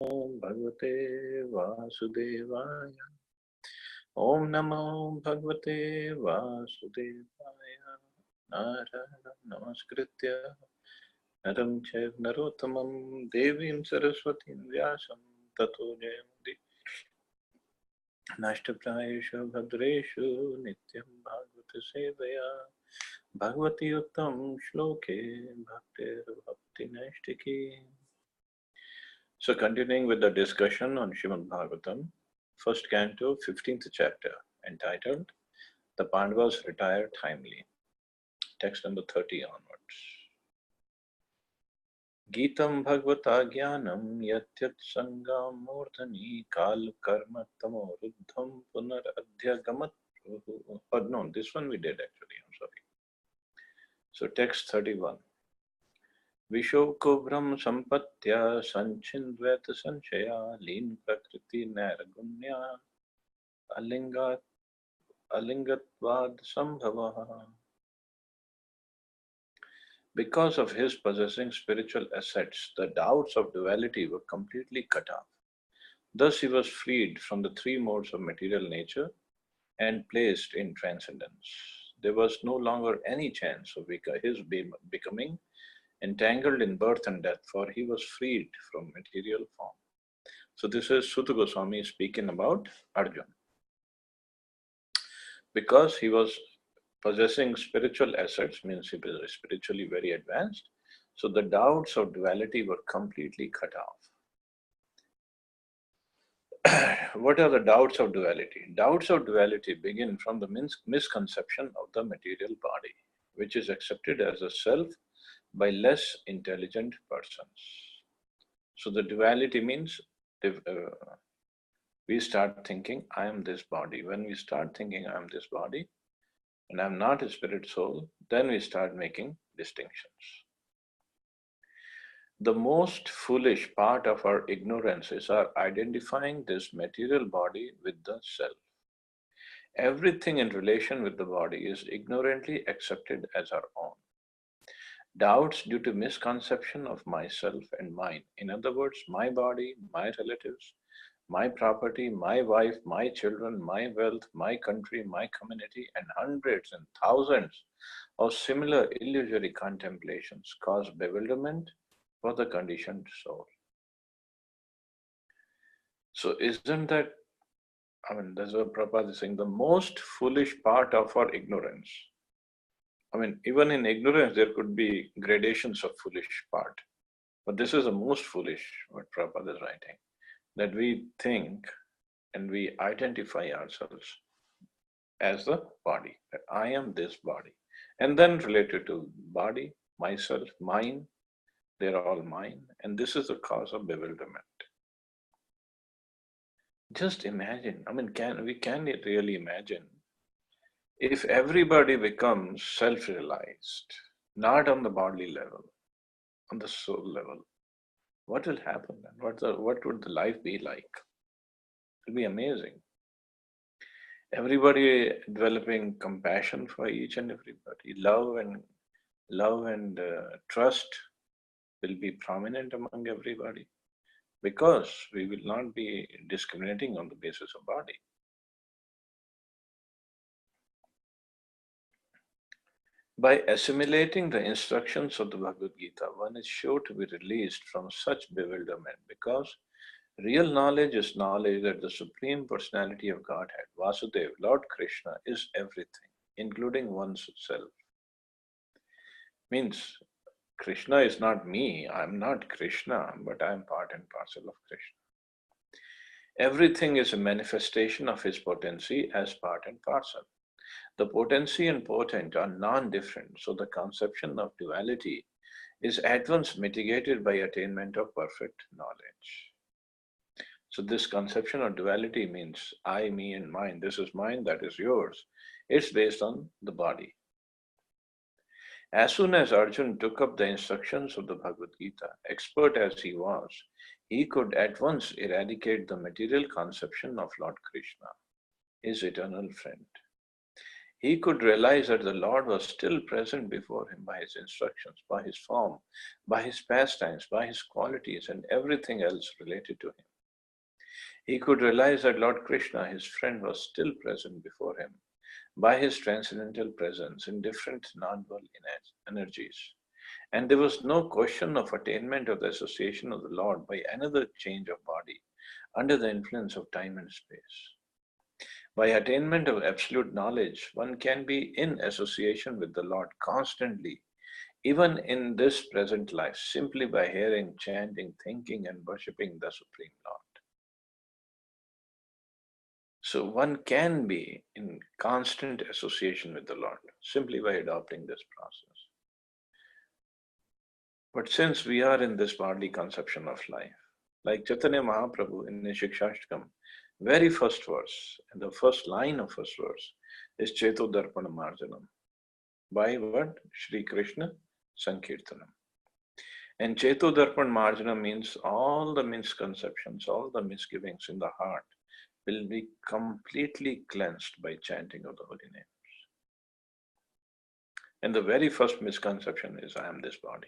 Om Bhagavate Vasudevaya. Om Namo Bhagavate Vasudevaya. Narayana Namaskritya Naram Chaiv Narottamam Devim Saraswatim Vyasam Tato Jayamudi Nashtaprayeshu Bhadreshu Nityam Bhagavata Sevaya Bhagavati Uttam Shloke Bhaktir Bhakti Nashtiki. So continuing with the discussion on Srimad Bhagavatam, first canto, 15th chapter, entitled The Pandavas Retire Timely. Text number 30 onwards. Geetam Bhagavata Jnanam Yatyat Sangam Murtani Kal Karma Tamo Ruddham Punar Adhyagamat. Oh no, this one we did actually, I'm sorry. So text 31. Vishokubram Sampatya Sanchindveta Sanchaya Lean Prakriti Naragunya Alingatvad Sambhava. Because of his possessing spiritual assets, the doubts of duality were completely cut off. Thus he was freed from the three modes of material nature and placed in transcendence. There was no longer any chance of his becoming entangled in birth and death, for he was freed from material form. So this is Suta Goswami speaking about Arjuna. Because he was possessing spiritual assets, means he was spiritually very advanced, so the doubts of duality were completely cut off. What are the doubts of duality? Doubts of duality begin from the misconception of the material body, which is accepted as a self by less intelligent persons. So the duality means we start thinking, I am this body. When we start thinking, I am this body, and I'm not a spirit soul, then we start making distinctions. The most foolish part of our ignorance is our identifying this material body with the self. Everything in relation with the body is ignorantly accepted as our own. Doubts due to misconception of myself and mine, in other words, my body, my relatives, my property, my wife, my children, my wealth, my country, my community, and hundreds and thousands of similar illusory contemplations cause bewilderment for the conditioned soul. So isn't that, that's what Prabhupada is saying, the most foolish part of our ignorance. Even in ignorance, there could be gradations of foolish part. But this is the most foolish, what Prabhupada is writing, that we think and we identify ourselves as the body, that I am this body. And then related to body, myself, mine, they're all mine. And this is the cause of bewilderment. Just imagine, can we really imagine if everybody becomes self-realized, not on the bodily level, on the soul level, what will happen then? What would the life be like? It will be amazing. Everybody developing compassion for each and everybody. Love and trust will be prominent among everybody, because we will not be discriminating on the basis of body. By assimilating the instructions of the Bhagavad Gita, one is sure to be released from such bewilderment, because real knowledge is knowledge that the Supreme Personality of Godhead, Vasudeva, Lord Krishna, is everything, including one's self. Means Krishna is not me, I'm not Krishna, but I'm part and parcel of Krishna. Everything is a manifestation of his potency as part and parcel. The potency and potent are non-different, so the conception of duality is at once mitigated by attainment of perfect knowledge. So this conception of duality means I, me, and mine. This is mine, that is yours. It's based on the body. As soon as Arjuna took up the instructions of the Bhagavad Gita, expert as he was, he could at once eradicate the material conception of Lord Krishna, his eternal friend. He could realize that the Lord was still present before him by his instructions, by his form, by his pastimes, by his qualities, and everything else related to him. He could realize that Lord Krishna, his friend, was still present before him by his transcendental presence in different non-dual energies. And there was no question of attainment of the association of the Lord by another change of body under the influence of time and space. By attainment of absolute knowledge, one can be in association with the Lord constantly, even in this present life, simply by hearing, chanting, thinking, and worshipping the Supreme Lord. So one can be in constant association with the Lord simply by adopting this process. But since we are in this bodily conception of life, like Chaitanya Mahaprabhu in the Shikshashtakam, very first verse, and the first line of first verse is Cheto Darpana Marjanam. By what? Shri Krishna Sankirtanam. And Cheto Darpan Marjanam means all the misconceptions, all the misgivings in the heart will be completely cleansed by chanting of the holy names. And the very first misconception is, I am this body.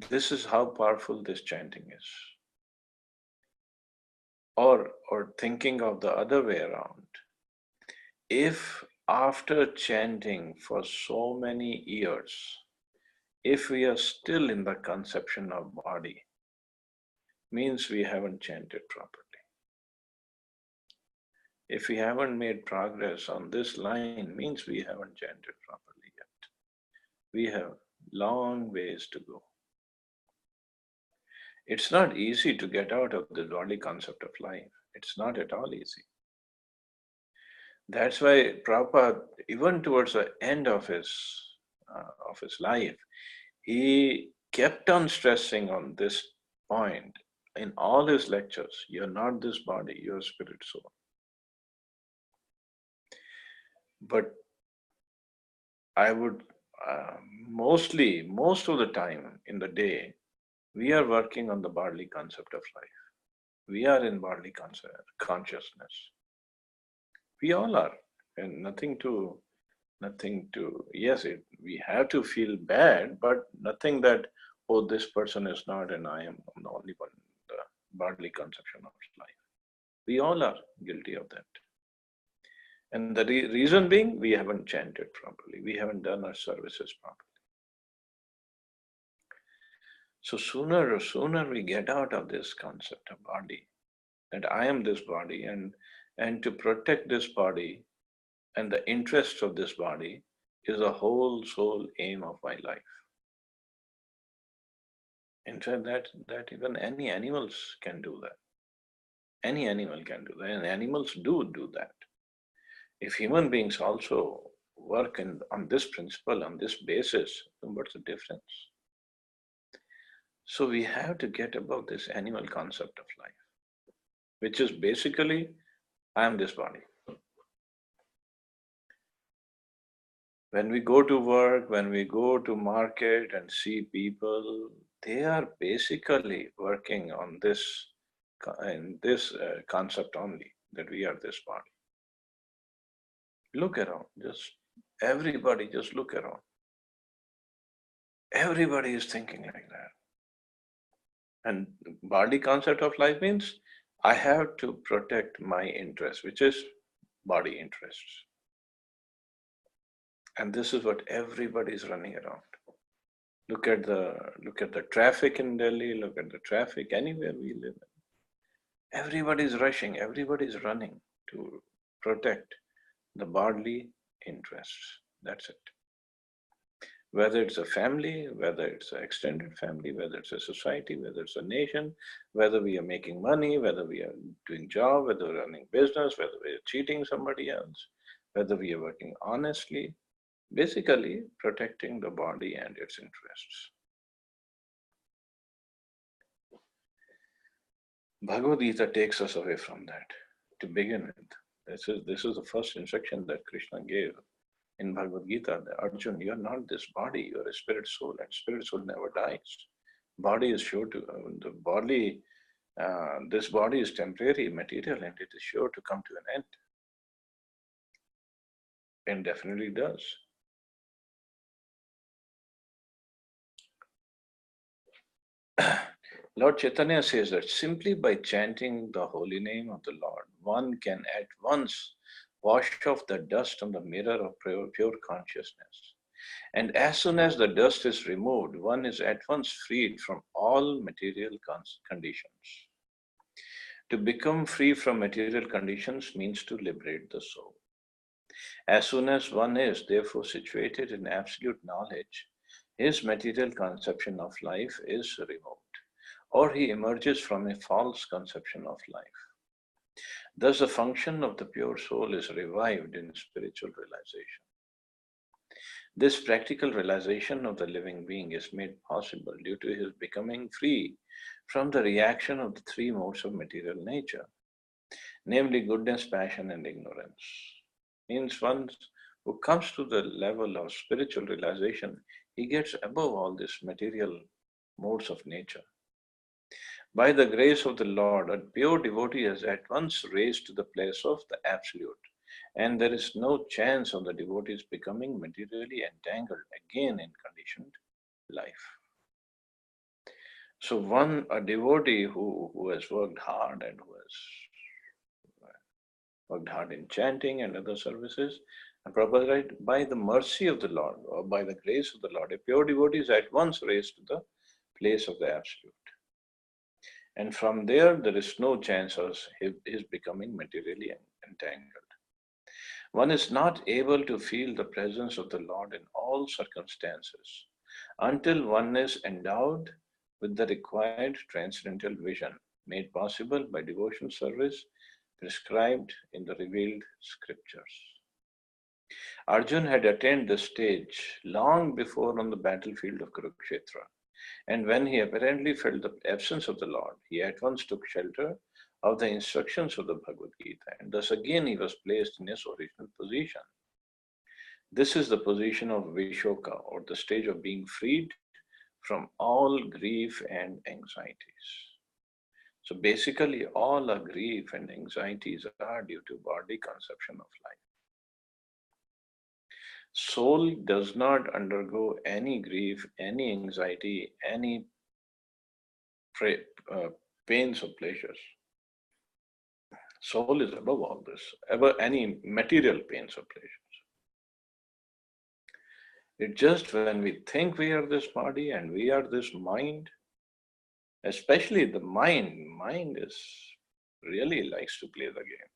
This is how powerful this chanting is. Or thinking of the other way around. If after chanting for so many years, if we are still in the conception of body, means we haven't chanted properly. If we haven't made progress on this line, means we haven't chanted properly yet. We have long ways to go. It's not easy to get out of the bodily concept of life. It's not at all easy. That's why Prabhupada, even towards the end of his life, he kept on stressing on this point in all his lectures. You're not this body, you're spirit soul. But I would most of the time in the day, we are working on the bodily concept of life. We are in bodily consciousness. We all are, and nothing to, yes, we have to feel bad, but nothing that, oh, this person is not and I am the only one in the bodily conception of life. We all are guilty of that. And the reason being, we haven't chanted properly. We haven't done our services properly. So sooner we get out of this concept of body, that I am this body, and to protect this body and the interests of this body is the whole sole aim of my life. In fact, that even any animals can do that. Any animal can do that, and animals do that. If human beings also work on this principle, on this basis, then what's the difference? So we have to get above this animal concept of life, which is basically, I am this body. When we go to work, when we go to market and see people, they are basically working on this concept only, that we are this body. Look around, everybody just look around. Everybody is thinking like that. And body concept of life means I have to protect my interest, which is body interests. And this is what everybody is running around. Look at the traffic in Delhi, look at the traffic anywhere we live in. Everybody is rushing, everybody is running to protect the bodily interests. That's it. Whether it's a family, whether it's an extended family, whether it's a society, whether it's a nation, whether we are making money, whether we are doing job, whether we're running business, whether we are cheating somebody else, whether we are working honestly, basically protecting the body and its interests. Bhagavad Gita takes us away from that to begin with. This is the first instruction that Krishna gave in Bhagavad Gita. Arjun, you are not this body, you are a spirit soul, and spirit soul never dies. Body is sure to, this body is temporary, material, and it is sure to come to an end. and definitely does. Lord Chaitanya says that simply by chanting the holy name of the Lord, one can at once wash off the dust on the mirror of pure consciousness. And as soon as the dust is removed, one is at once freed from all material conditions. To become free from material conditions means to liberate the soul. As soon as one is, therefore, situated in absolute knowledge, his material conception of life is removed, or he emerges from a false conception of life. Thus, the function of the pure soul is revived in spiritual realization. This practical realization of the living being is made possible due to his becoming free from the reaction of the three modes of material nature, namely goodness, passion, and ignorance. Means one who comes to the level of spiritual realization, he gets above all these material modes of nature. By the grace of the Lord, a pure devotee is at once raised to the place of the Absolute, and there is no chance of the devotee's becoming materially entangled again in conditioned life. So, a devotee who has worked hard and who has worked hard in chanting and other services, and Prabhupada write, by the mercy of the Lord or by the grace of the Lord, a pure devotee is at once raised to the place of the Absolute. And from there is no chance of his becoming materially entangled. One is not able to feel the presence of the Lord in all circumstances until one is endowed with the required transcendental vision made possible by devotion service prescribed in the revealed scriptures. Arjun had attained this stage long before on the battlefield of Kurukshetra, and when he apparently felt the absence of the Lord, he at once took shelter of the instructions of the Bhagavad Gita, and thus again he was placed in his original position. This is the position of Vishoka, or the stage of being freed from all grief and anxieties. So basically, all our grief and anxieties are due to body conception of life. Soul does not undergo any grief, any anxiety, any uh, pains or pleasures. Soul is above all this, above any material pains or pleasures. It's just when we think we are this body and we are this mind, especially the mind is really likes to play the games.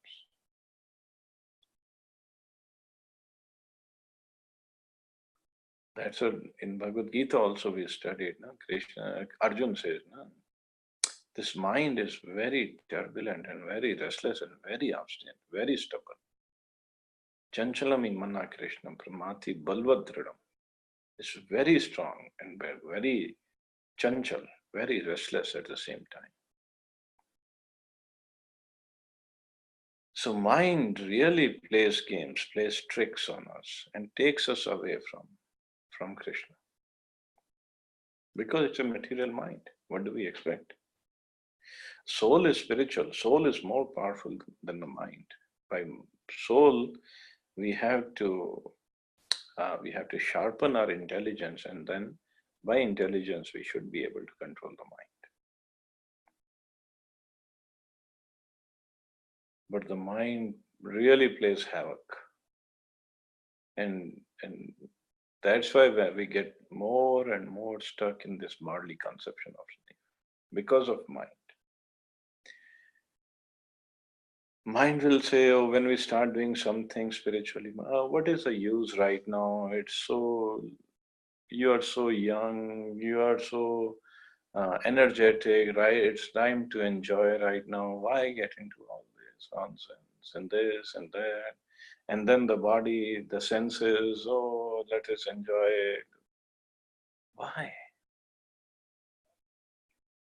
That's what in Bhagavad Gita also we studied. No? Arjun says, no? This mind is very turbulent and very restless and very obstinate, very stubborn. Chanchalam manna Krishna pramati balvadridam. It's very strong and very chanchal, very restless at the same time. So mind really plays games, plays tricks on us and takes us away from Krishna. Because it's a material mind. What do we expect? Soul is spiritual. Soul is more powerful than the mind. By soul, we have to sharpen our intelligence, and then by intelligence we should be able to control the mind. But the mind really plays havoc, and that's why we get more and more stuck in this bodily conception of life because of mind. Mind will say, oh, when we start doing something spiritually, what is the use right now? You are so young, you are so energetic, right? It's time to enjoy right now. Why get into all this nonsense and this and that? And then the body, the senses, oh, let us enjoy it. Why?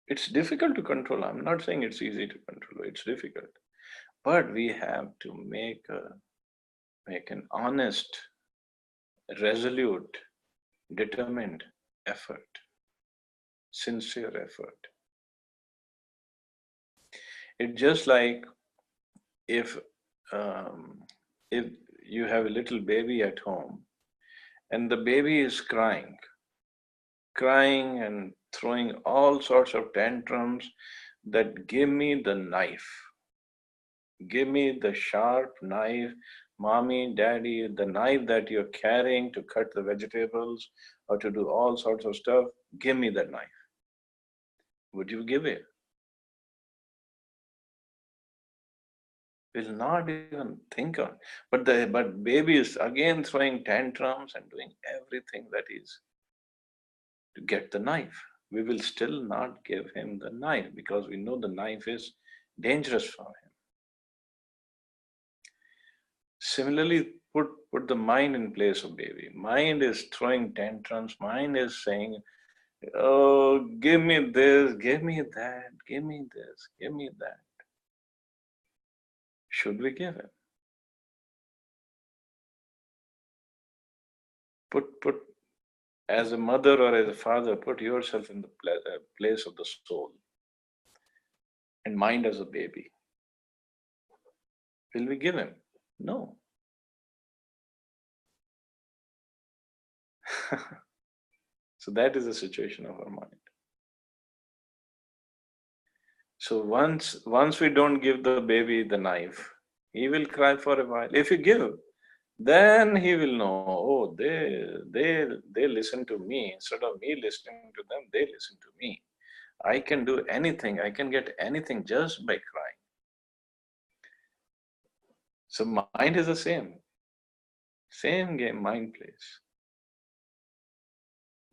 It's difficult to control. I'm not saying it's easy to control. It's difficult. But we have to make an honest, resolute, determined effort, sincere effort. It's just like if um, if you have a little baby at home and the baby is crying and throwing all sorts of tantrums that give me the knife. Give me the sharp knife, mommy, daddy, the knife that you're carrying to cut the vegetables or to do all sorts of stuff. Give me that knife. Would you give it? Will not even think on. But baby is again throwing tantrums and doing everything that is to get the knife. We will still not give him the knife because we know the knife is dangerous for him. Similarly, put the mind in place of baby. Mind is throwing tantrums. Mind is saying, "Oh, give me this, give me that, give me this, give me that." Should we give him? Put as a mother or as a father, put yourself in the place of the soul and mind as a baby. Will we give him? No. So that is the situation of our mind. So once we don't give the baby the knife, he will cry for a while. If you give, then he will know, oh, they listen to me. Instead of me listening to them, they listen to me. I can do anything, I can get anything just by crying. So mind is the same. Same game mind plays.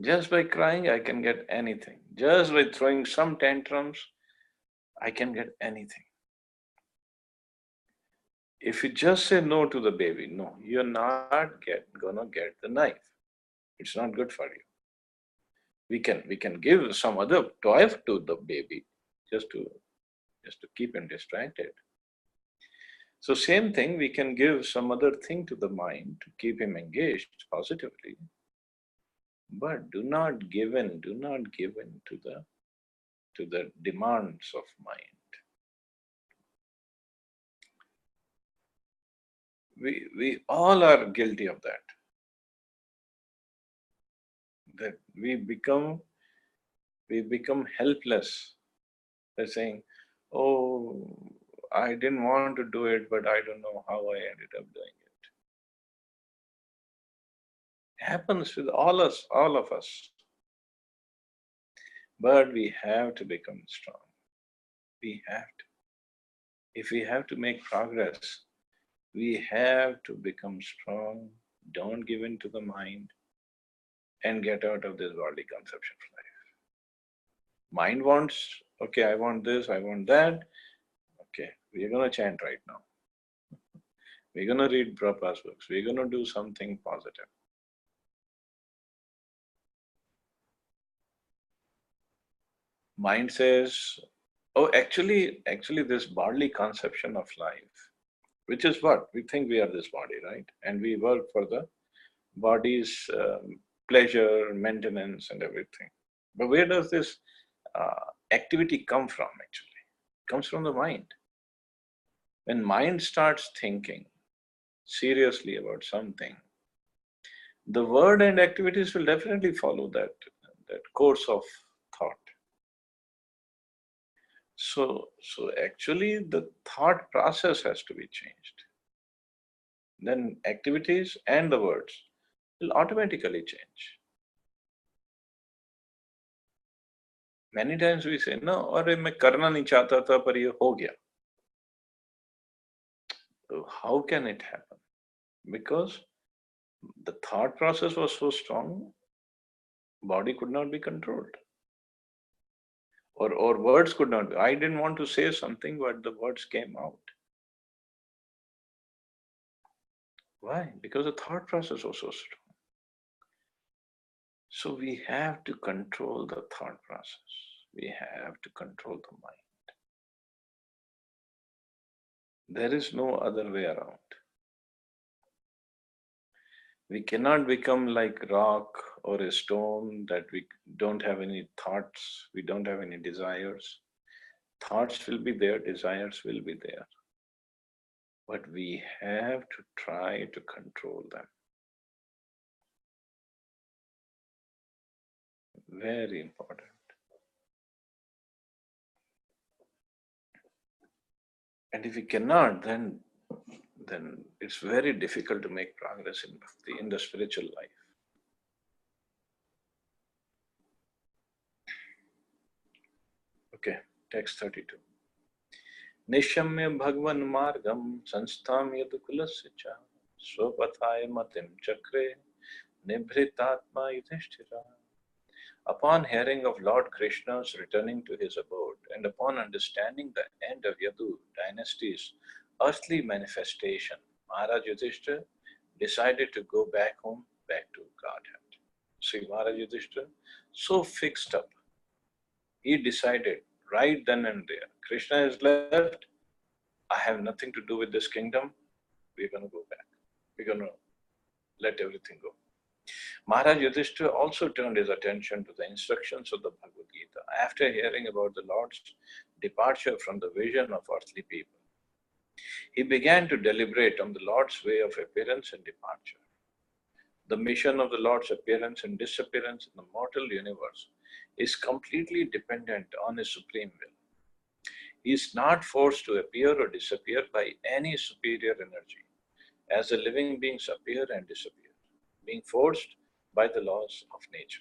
Just by crying, I can get anything. Just by throwing some tantrums, I can get anything. If you just say no to the baby, no, you're not gonna get the knife. It's not good for you. We can give some other toy to the baby just to keep him distracted. So same thing, we can give some other thing to the mind to keep him engaged positively, but do not give in to the demands of mind. We all are guilty of that. That we become helpless. They're saying, "Oh, I didn't want to do it, but I don't know how I ended up doing it." Happens with all of us. But we have to become strong. We have to. If we have to make progress, we have to become strong. Don't give in to the mind and get out of this worldly conception of life. Mind wants, okay, I want this, I want that. Okay, we're gonna chant right now. We're gonna read Prabhupada's books. We're gonna do something positive. Mind says, oh, actually, this bodily conception of life, which is what we think we are this body, right? And we work for the body's pleasure, maintenance, and everything. But where does this activity come from? Actually, it comes from the mind. When mind starts thinking seriously about something, the word and activities will definitely follow that course of thought. So actually the thought process has to be changed. Then activities and the words will automatically change. Many times we say, no, अरे मैं करना नहीं चाहता था पर ये हो गया. So how can it happen? Because the thought process was so strong, body could not be controlled. Or words could not be. I didn't want to say something, but the words came out. Why? Because the thought process was so strong. So we have to control the thought process. We have to control the mind. There is no other way around. We cannot become like rock or a stone that we don't have any thoughts, we don't have any desires. Thoughts will be there, desires will be there. but we have to try to control them. Very important. And if we cannot, then it's very difficult to make progress in bhakti, in the spiritual life. Okay, text 32. Nishamya bhagwan margam sanstham yadukulasya cha swapathaya matim chakre nibhritatma yudhishthira. Upon hearing of Lord Krishna's returning to his abode, and upon understanding the end of Yadu dynasty's earthly manifestation, Maharaj Yudhishthira decided to go back home, back to Godhead. See, Maharaj Yudhishthira, so fixed up, he decided right then and there, Krishna is left, I have nothing to do with this kingdom, we're going to go back. We're going to let everything go. Maharaj Yudhishthira also turned his attention to the instructions of the Bhagavad Gita after hearing about the Lord's departure from the vision of earthly people. He began to deliberate on the Lord's way of appearance and departure. The mission of the Lord's appearance and disappearance in the mortal universe is completely dependent on his supreme will. He is not forced to appear or disappear by any superior energy, as the living beings appear and disappear, being forced by the laws of nature.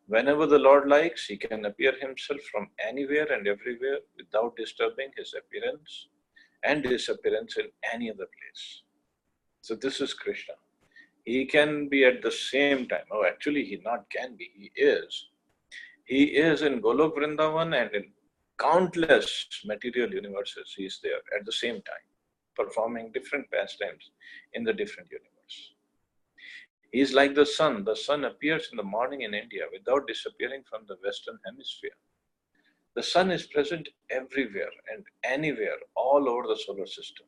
Whenever the Lord likes, he can appear himself from anywhere and everywhere without disturbing his appearance and disappearance in any other place. So this is Krishna. He can be at the same time. Oh, actually he not can be, he is. He is in Golok Vrindavan and in countless material universes. He is there at the same time, performing different pastimes in the different universe. He is like the sun. The sun appears in the morning in India without disappearing from the Western Hemisphere. The sun is present everywhere and anywhere all over the solar system.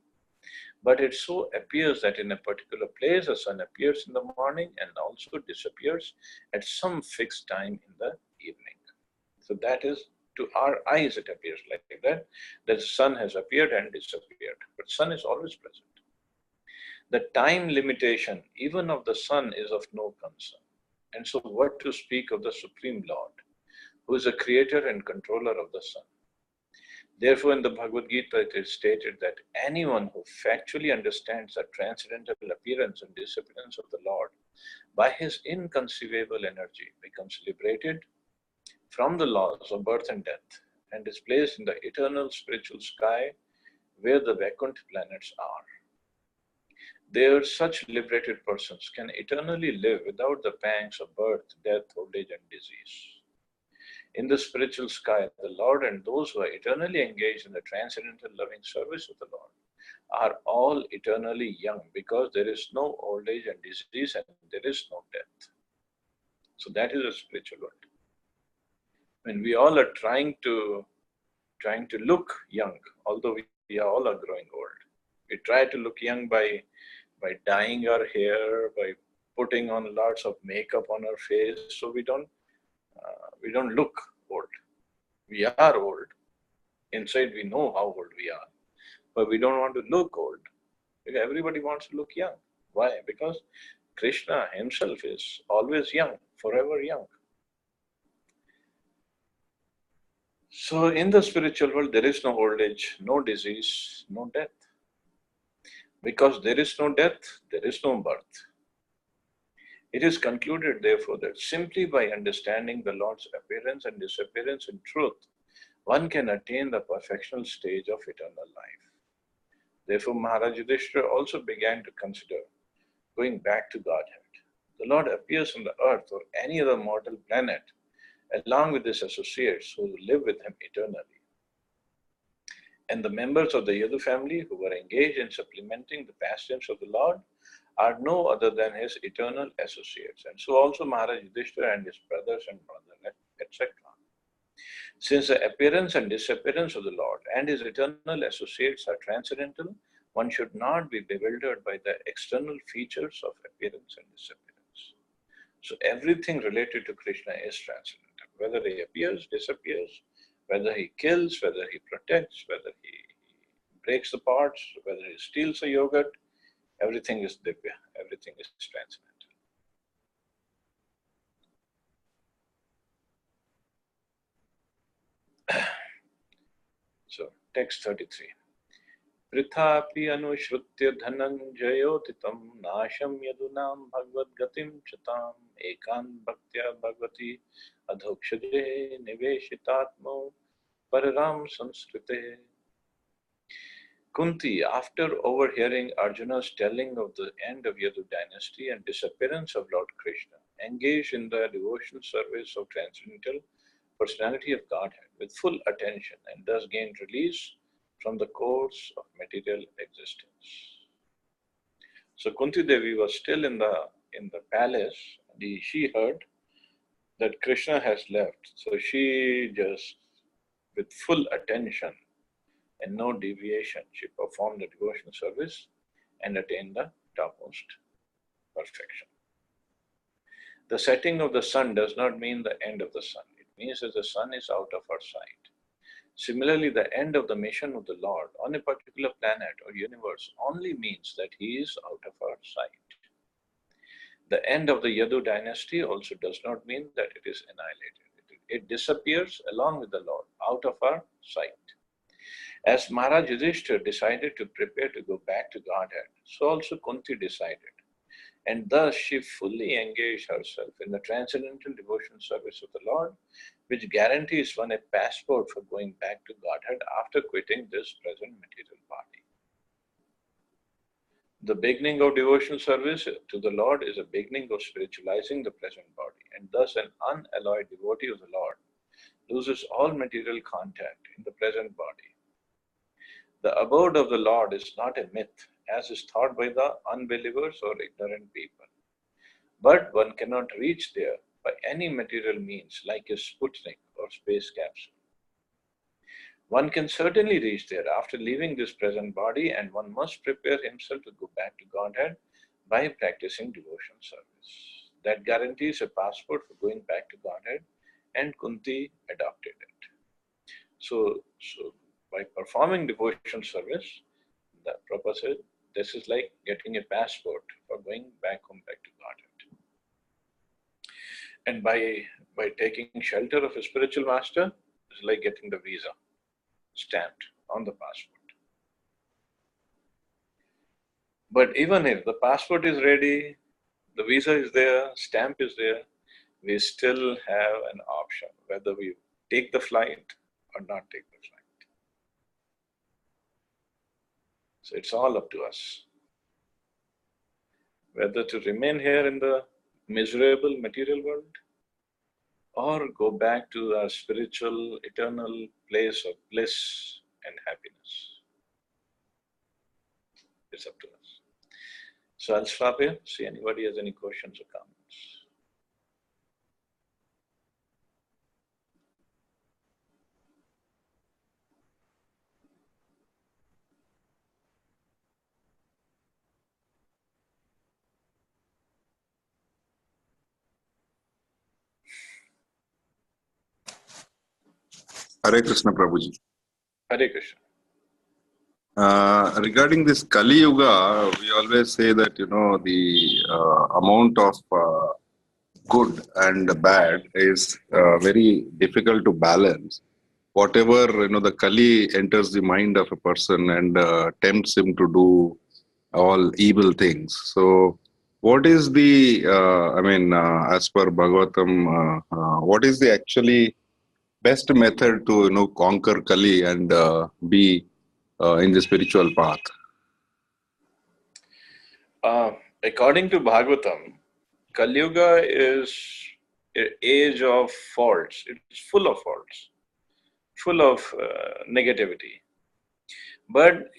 But it so appears that in a particular place, the sun appears in the morning and also disappears at some fixed time in the evening. So that is, to our eyes it appears like that the sun has appeared and disappeared. But sun is always present. The time limitation even of the sun is of no concern. And so what to speak of the Supreme Lord, who is the creator and controller of the sun. Therefore, in the Bhagavad Gita, it is stated that anyone who factually understands the transcendental appearance and disappearance of the Lord by his inconceivable energy becomes liberated from the laws of birth and death and is placed in the eternal spiritual sky where the Vaikuntha planets are. There, such liberated persons can eternally live without the pangs of birth, death, old age, and disease. In the spiritual sky, the Lord and those who are eternally engaged in the transcendental loving service of the Lord are all eternally young because there is no old age and disease and there is no death. So that is a spiritual world. When we all are trying to look young, although we all are growing old. We try to look young by dyeing our hair, by putting on lots of makeup on our face, so we don't look old. We are old. Inside we know how old we are, but we don't want to look old. Because everybody wants to look young. Why? Because Krishna himself is always young, forever young. So in the spiritual world, there is no old age, no disease, no death. Because there is no death, there is no birth. It is concluded, therefore, that simply by understanding the Lord's appearance and disappearance in truth, one can attain the perfectional stage of eternal life. Therefore, Maharaj Yudhishthira also began to consider going back to Godhead. The Lord appears on the earth or any other mortal planet along with his associates who live with him eternally. And the members of the Yadu family who were engaged in supplementing the pastimes of the Lord are no other than his eternal associates. And so also Maharaj Yudhishthira and his brothers and brothers, etc. Since the appearance and disappearance of the Lord and his eternal associates are transcendental, one should not be bewildered by the external features of appearance and disappearance. So everything related to Krishna is transcendental. Whether he appears, disappears, whether he kills, whether he protects, whether he breaks the pots, whether he steals a yogurt, everything is divya, everything is transcendental. So, text 33. Prithapi anushrutya dhananjayotitam nasham yadunam bhagavad gatim chatam ekan bhaktya bhagavati adhokshaje niveshitatmo pararam sanskrite. Kunti, after overhearing Arjuna's telling of the end of Yadu dynasty and disappearance of Lord Krishna, engaged in the devotional service of transcendental personality of Godhead with full attention and thus gained release from the course of material existence. So Kunti Devi was still in the palace. She heard that Krishna has left. So she just, with full attention and no deviation, she performed the devotional service and attained the topmost perfection. The setting of the sun does not mean the end of the sun. It means that the sun is out of our sight. Similarly, the end of the mission of the Lord on a particular planet or universe only means that he is out of our sight. The end of the Yadu dynasty also does not mean that it is annihilated. It disappears along with the Lord, out of our sight. As Maharaj Yudhishthira decided to prepare to go back to Godhead, so also Kunti decided. And thus she fully engaged herself in the transcendental devotional service of the Lord, which guarantees one a passport for going back to Godhead after quitting this present material body. The beginning of devotional service to the Lord is a beginning of spiritualizing the present body, and thus an unalloyed devotee of the Lord loses all material contact in the present body. The abode of the Lord is not a myth, as is thought by the unbelievers or ignorant people. But one cannot reach there by any material means like a Sputnik or space capsule. One can certainly reach there after leaving this present body, and one must prepare himself to go back to Godhead by practicing devotion service. That guarantees a passport for going back to Godhead, and Kunti adopted it. So by performing devotion service, the Prabhupada said, this is like getting a passport for going back home, back to Godhead. And by taking shelter of a spiritual master, it's like getting the visa stamped on the passport. But even if the passport is ready, the visa is there, stamp is there, we still have an option whether we take the flight or not take the flight. So it's all up to us whether to remain here in the miserable material world or go back to our spiritual, eternal place of bliss and happiness. It's up to us. So I'll stop here, see anybody has any questions or comments. Hare Krishna Prabhuji. Hare Krishna. Regarding this Kali Yuga, we always say that, the amount of good and bad is very difficult to balance. Whatever, the Kali enters the mind of a person and tempts him to do all evil things. So, what is the, as per Bhagavatam, what is the actually best method to, conquer Kali and be in the spiritual path? According to Bhagavatam, Kali Yuga is an age of faults. It's full of faults, full of negativity. But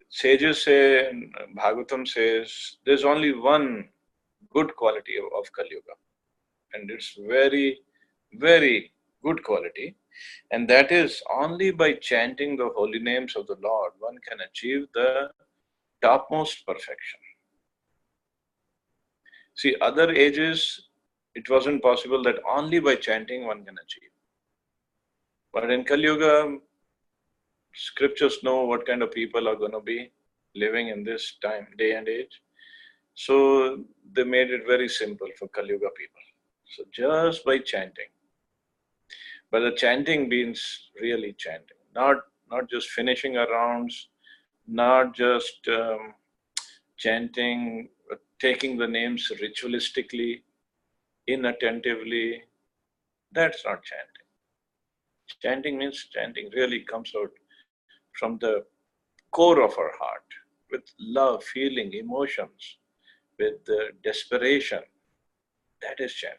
sages say, and Bhagavatam says, there's only one good quality of Kali Yuga. And it's very, very good quality. And that is only by chanting the holy names of the Lord, one can achieve the topmost perfection. See, other ages, it wasn't possible that only by chanting one can achieve. But in Kali Yuga, Scriptures know what kind of people are going to be living in this time, day and age. So they made it very simple for Kali Yuga people. So just by chanting. But the chanting means really chanting, not just finishing our rounds, not just chanting, taking the names ritualistically, inattentively. That's not chanting. Chanting means chanting really comes out from the core of our heart, with love, feeling, emotions, with desperation. That is chanting.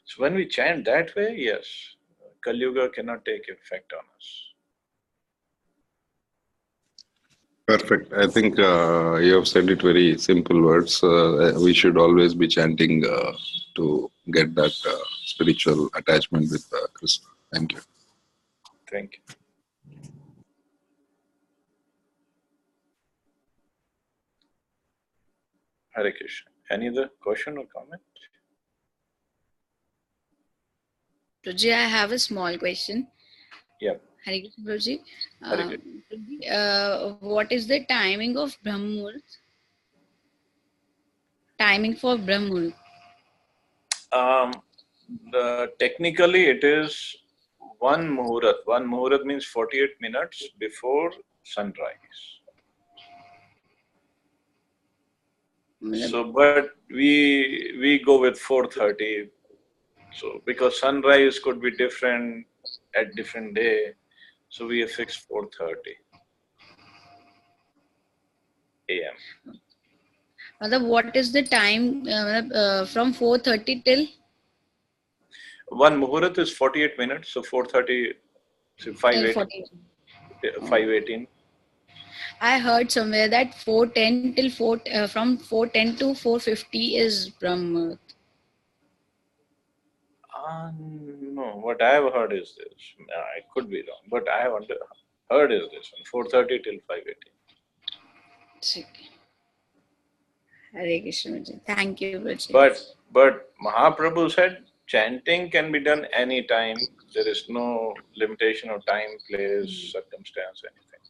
So when we chant that way, yes, Kali Yuga cannot take effect on us. Perfect. I think you have said it very simple words. We should always be chanting to get that spiritual attachment with Krishna. Thank you. Thank you. Hare Krishna. Any other question or comment? Prabhuji, I have a small question. Yeah. Hare Krishna, Prabhuji. Hare Krishna. What is the timing of Brahmur? Timing for Brahmur? Technically, it is one muhurat. One muhurat means 48 minutes before sunrise. So, but we go with 4:30. So, because sunrise could be different at different day, so we have fixed 4:30 a.m. What is the time from 4:30 till? One muhurat is 48 minutes, so 4:30, so 5:18. I heard somewhere that 4:10 till 4 from 4:10 to 4:50 is Brahma. No, what I have heard is this. I could be wrong, but I have heard is this one, 4:30 till 5:18. Hare Krishna. Thank you, Prabhuji. But Mahaprabhu said chanting can be done anytime. There is no limitation of time, place, circumstance, anything.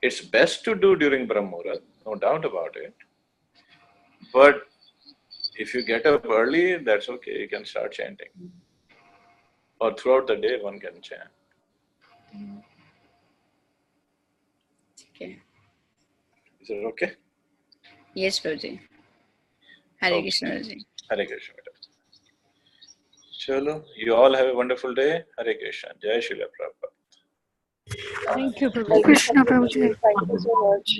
It's best to do during Brahmurat, no doubt about it. But if you get up early, that's okay. You can start chanting. Or throughout the day, one can chant. Okay. Is it okay? Yes, Prabhuji. Hare Krishna, Prabhuji. Hare Krishna. Chalo, you all have a wonderful day. Hare Krishna. Jai Srila Prabhupada. Thank you, Prabhuji. Krishna Prabhuji. Thank you so much.